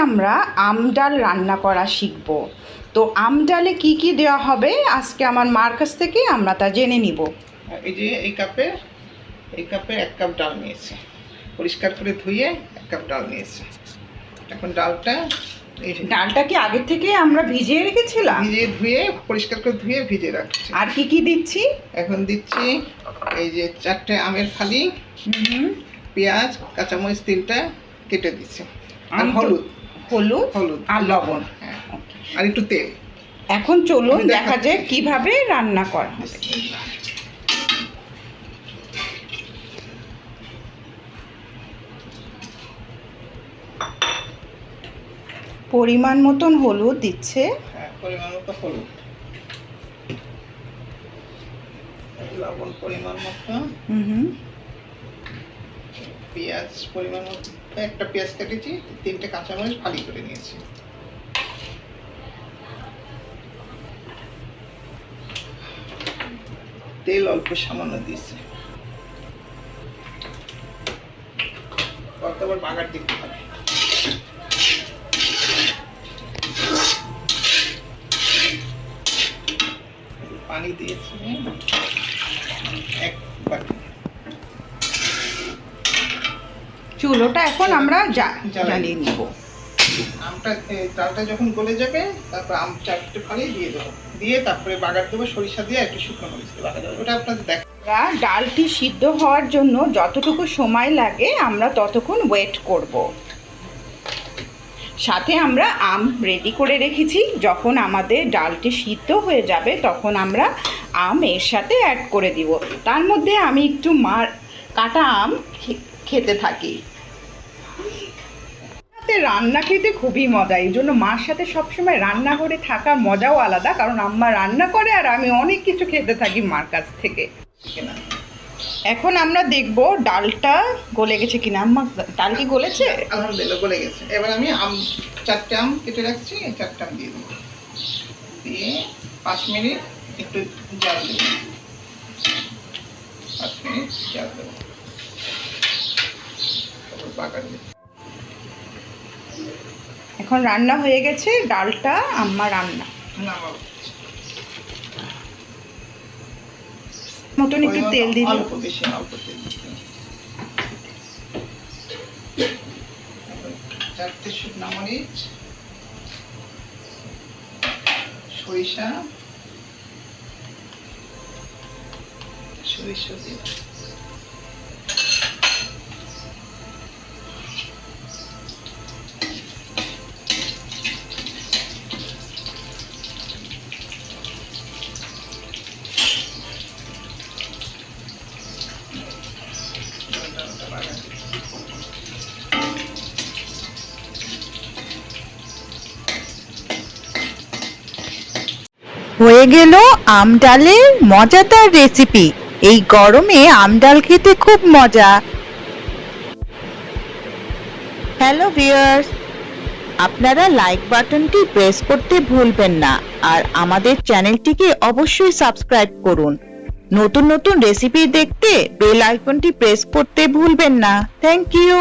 আমরা আম ডাল রান্না করা শিখব। তো আম ডালে কী কী দেওয়া হবে আজকে আমার মার কাছ থেকে আমরা তা জেনে নিব। এই যে এই কাপে 1 কাপ ডাল নিয়েছি, পরিষ্কার করে ধুয়ে 1 কাপ ডাল নিয়েছি। এখন ডালটা কি আগে থেকে আমরা ভিজিয়ে রেখেছিলাম? ধুয়ে পরিষ্কার করে ধুয়ে ভিজে রাখছি। আর কি কি দিচ্ছি? এখন দিচ্ছি এই যে 4টে আমের ফালি, পেঁয়াজ, কাঁচামরিচ 3টা কেটে দিচ্ছি, আর হলুদ আর লবণ, হ্যাঁ, আর একটু তেল। এখন চলুন দেখা যায় কিভাবে রান্না করা হবে। পরিমাণ মতন হলুদ দিচ্ছে, পরিমাণ মতো হলুদ, লবণ পরিমাণ মতো, পেঁয়াজ পরিমাণ মতো, একটা পেঁয়াজ কেটেছি, 3টে কাঁচামরিচ ফালি করে নিয়েছি, তেল অল্প সামান্য দিয়েছি, কতবার বাগার দিতে হবে। পানি দিয়েছি 1 বাটি। চুলোটা এখন আমরা জ্বালিয়ে নিব। ডালটা যখন গলে যাবে তারপর আম 4টে ফালি দিয়ে দেবো, দিয়ে তারপরে বাগার দেবো সরিষা দিয়ে, একটু শুকনো মরিচ দিয়ে বাগার দেবো। ওটা আপনাদের দেখ। ডালটি সিদ্ধ হওয়ার জন্য যতটুকু সময় লাগে আমরা ততক্ষণ ওয়েট করব। সাথে আমরা আম রেডি করে রেখেছি, যখন আমাদের ডালটি সিদ্ধ হয়ে যাবে তখন আমরা আম এর সাথে অ্যাড করে দিব। তার মধ্যে আমি একটু কাটা আম খেতে থাকি। রান্না খেতে খুবই মজা, এই জন্য মার সাথে সবসময় রান্না করে থাকার মজাও আলাদা, কারণ আম্মা রান্না করে আর আমি অনেক কিছু খেতে থাকি মার কাছ থেকে। এখন আমরা দেখব ডালটা গলে গেছে কিনা। আম্মা ডাল কি গলেছে? আলহামদুলিল্লাহ গলে গেছে। এবার আমি 4টে আম কেটে রাখছি, এই 4টে আম দিয়ে দেবো, দিয়ে 5 মিনিট একটু জাল দেবো, 5 মিনিট জাল দেবো, বাগার দেবো। এখন রান্না হয়ে গেছে, ডালটা আম্মা রান্না মতন একটু তেল দিন, অল্প বেশি অল্প তেল দিতে। 4টে শুকনো মরিচ, সরিষা দিয়ে হয়ে গেল আম ডালের মজাদার রেসিপি। এই গরমে আম ডাল খেতে খুব মজা। হ্যালো ভিউয়ার্স, আপনারা লাইক বাটনটি প্রেস করতে ভুলবেন না, আর আমাদের চ্যানেলটিকে অবশ্যই সাবস্ক্রাইব করুন। নতুন নতুন রেসিপি দেখতে বেল আইকনটি প্রেস করতে ভুলবেন না। Thank you.